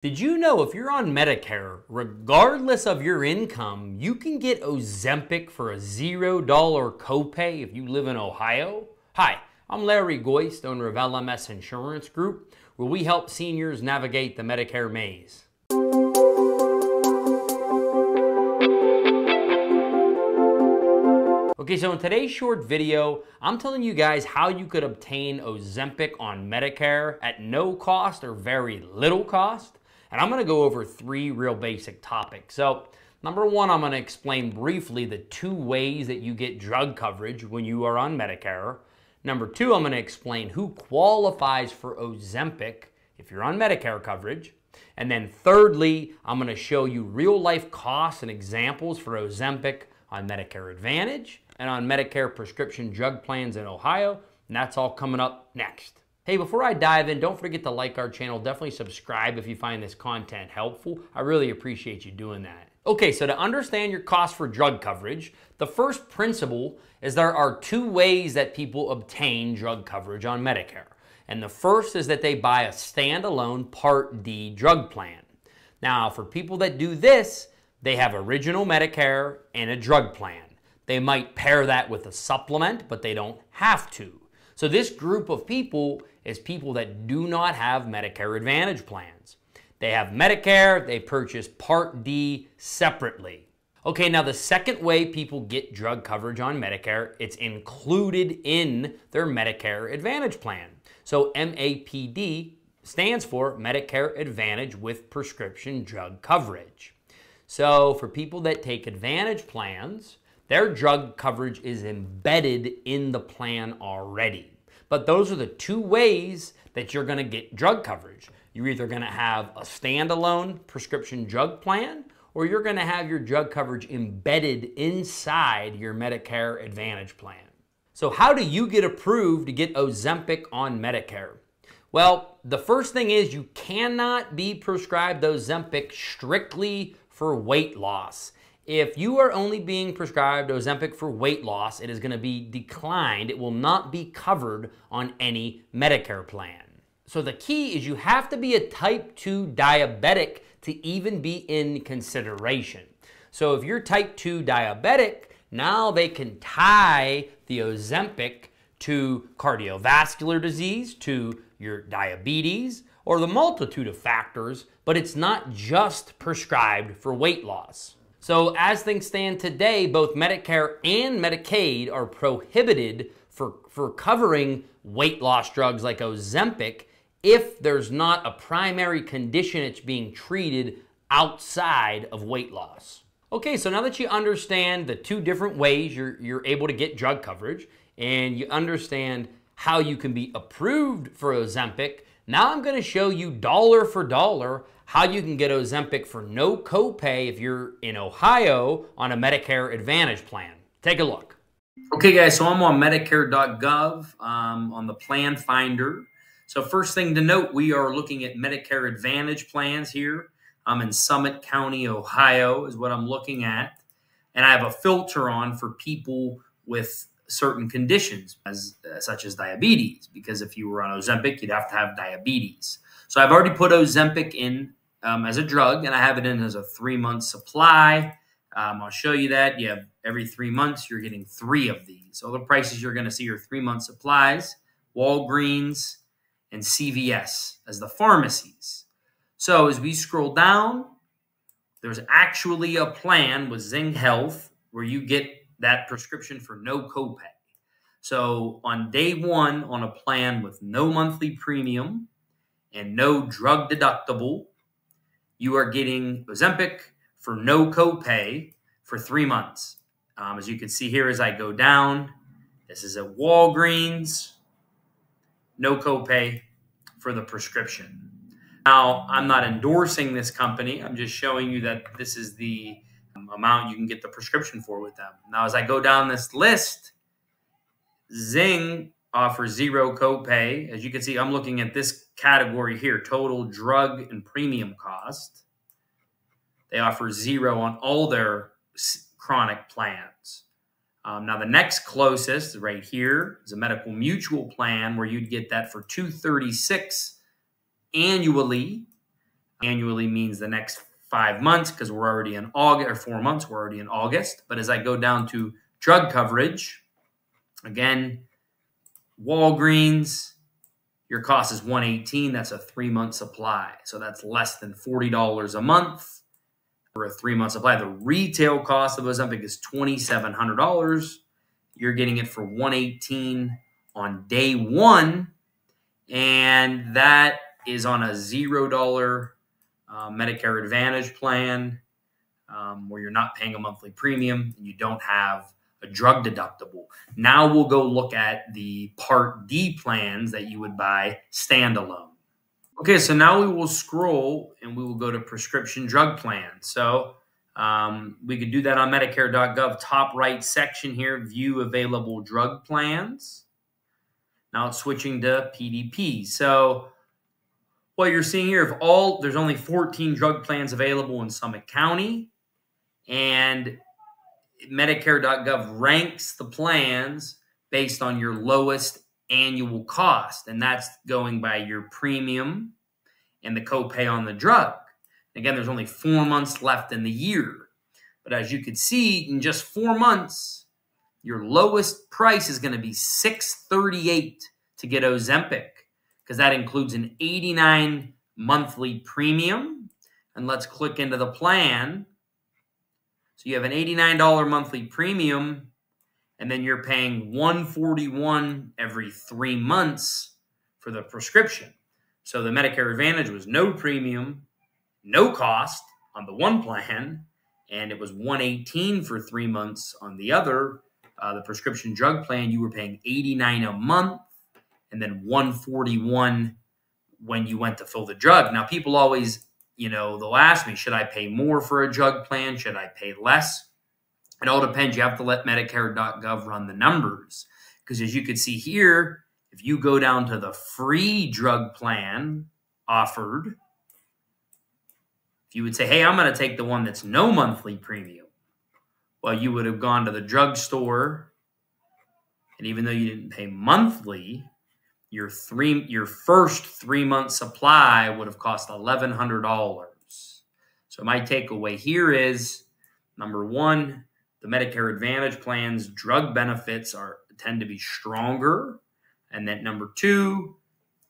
Did you know if you're on Medicare, regardless of your income, you can get Ozempic for a $0 copay if you live in Ohio? Hi, I'm Larry Goist, owner of LMS Insurance Group, where we help seniors navigate the Medicare Maze. Okay, so in today's short video, I'm telling you guys how you could obtain Ozempic on Medicare at no cost or very little cost. And I'm going to go over three real basic topics. So, number one, I'm going to explain briefly the two ways that you get drug coverage when you are on Medicare. Number two, I'm going to explain who qualifies for Ozempic if you're on Medicare coverage. And then thirdly, I'm going to show you real life costs and examples for Ozempic on Medicare Advantage and on Medicare prescription drug plans in Ohio. And that's all coming up next. Hey, before I dive in, don't forget to like our channel. Definitely subscribe if you find this content helpful. I really appreciate you doing that. Okay, so to understand your cost for drug coverage, the first principle is there are two ways that people obtain drug coverage on Medicare. And the first is that they buy a standalone Part D drug plan. Now, for people that do this, they have original Medicare and a drug plan. They might pair that with a supplement, but they don't have to. So this group of people is people that do not have Medicare Advantage plans. They have Medicare, they purchase Part D separately. Okay, now the second way people get drug coverage on Medicare, it's included in their Medicare Advantage plan. So MAPD stands for Medicare Advantage with prescription drug coverage. So for people that take Advantage plans, their drug coverage is embedded in the plan already. But those are the two ways that you're going to get drug coverage. You're either going to have a standalone prescription drug plan, or you're going to have your drug coverage embedded inside your Medicare Advantage plan. So how do you get approved to get Ozempic on Medicare? Well, the first thing is you cannot be prescribed Ozempic strictly for weight loss. If you are only being prescribed Ozempic for weight loss, it is going to be declined. It will not be covered on any Medicare plan. So the key is you have to be a type 2 diabetic to even be in consideration. So if you're type 2 diabetic, now they can tie the Ozempic to cardiovascular disease, to your diabetes, or the multitude of factors, but it's not just prescribed for weight loss. So as things stand today, both Medicare and Medicaid are prohibited for covering weight loss drugs like Ozempic if there's not a primary condition it's being treated outside of weight loss. Okay, so now that you understand the two different ways you're able to get drug coverage and you understand how you can be approved for Ozempic, now I'm going to show you dollar for dollar how you can get Ozempic for no copay if you're in Ohio on a Medicare Advantage plan. Take a look. Okay guys, so I'm on Medicare.gov on the plan finder. So first thing to note, we are looking at Medicare Advantage plans here. I'm in Summit County, Ohio is what I'm looking at. And I have a filter on for people with certain conditions such as diabetes, because if you were on Ozempic, you'd have to have diabetes. So I've already put Ozempic in as a drug, and I have it in as a 3-month supply. I'll show you that. You have every 3 months, you're getting 3 of these. So the prices you're going to see are 3-month supplies, Walgreens, and CVS as the pharmacies. So as we scroll down, there's actually a plan with Zing Health where you get that prescription for no copay. So on day one, on a plan with no monthly premium and no drug deductible, you are getting Ozempic for no copay for 3 months. As you can see here, as I go down, this is at Walgreens, no copay for the prescription. Now, I'm not endorsing this company. I'm just showing you that this is the amount you can get the prescription for with them. Now, as I go down this list, Zing offers 0 copay. As you can see, I'm looking at this category here, total drug and premium cost. They offer 0 on all their chronic plans. Now, the next closest right here is a medical mutual plan where you'd get that for $236 annually Annually means the next 5 months because we're already in August, or 4 months, we're already in August. But as I go down to drug coverage, again, Walgreens, your cost is $118. That's a 3-month supply. So that's less than $40 a month for a 3-month supply. The retail cost of Ozempic is $2,700. You're getting it for $118 on day one. And that is on a $0 Medicare Advantage plan where you're not paying a monthly premium and you don't have a drug deductible. Now we'll go look at the Part D plans that you would buy standalone. Okay, so now we will scroll and we will go to prescription drug plans. So we could do that on Medicare.gov, top right section here, view available drug plans. Now it's switching to PDP. So what you're seeing here, there's only 14 drug plans available in Summit County, and Medicare.gov ranks the plans based on your lowest annual cost, and that's going by your premium and the copay on the drug. Again, there's only 4 months left in the year, but as you can see, in just 4 months, your lowest price is going to be $638 to get Ozempic, because that includes an $89 monthly premium. And let's click into the plan. So you have an $89 monthly premium, and then you're paying $141 every 3 months for the prescription. So the Medicare Advantage was no premium, no cost on the one plan, and it was $118 for 3 months on the other. The prescription drug plan, you were paying $89 a month, and then $141 when you went to fill the drug. Now, people always, they'll ask me, should I pay more for a drug plan? Should I pay less? It all depends. You have to let Medicare.gov run the numbers. Because as you can see here, if you go down to the free drug plan offered, if you would say, hey, I'm going to take the one that's no monthly premium, well, you would have gone to the drugstore, and even though you didn't pay monthly, your first 3-month supply would have cost $1,100. So my takeaway here is, number one, the Medicare Advantage plans drug benefits tend to be stronger, and then number two,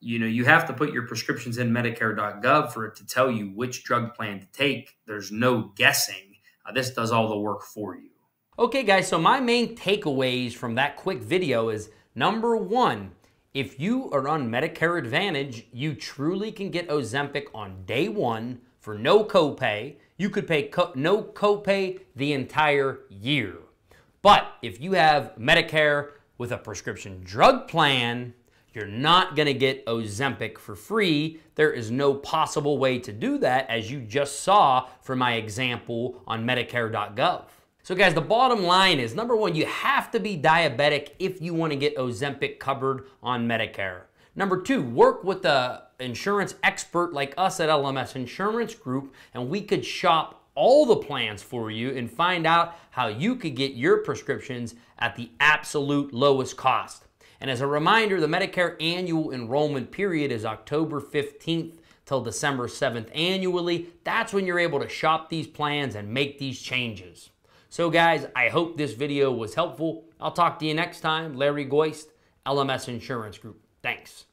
you have to put your prescriptions in Medicare.gov for it to tell you which drug plan to take. There's no guessing. This does all the work for you. Okay, guys, so my main takeaways from that quick video is, number one, if you are on Medicare Advantage, you truly can get Ozempic on day one for no copay. You could pay no copay the entire year. But if you have Medicare with a prescription drug plan, you're not going to get Ozempic for free. There is no possible way to do that, as you just saw from my example on Medicare.gov. So guys, the bottom line is, number one, you have to be diabetic if you want to get Ozempic covered on Medicare. Number two, work with an insurance expert like us at LMS Insurance Group, and we could shop all the plans for you and find out how you could get your prescriptions at the absolute lowest cost. And as a reminder, the Medicare annual enrollment period is October 15th till December 7th annually. That's when you're able to shop these plans and make these changes. So guys, I hope this video was helpful. I'll talk to you next time. Larry Goist, LMS Insurance Group. Thanks.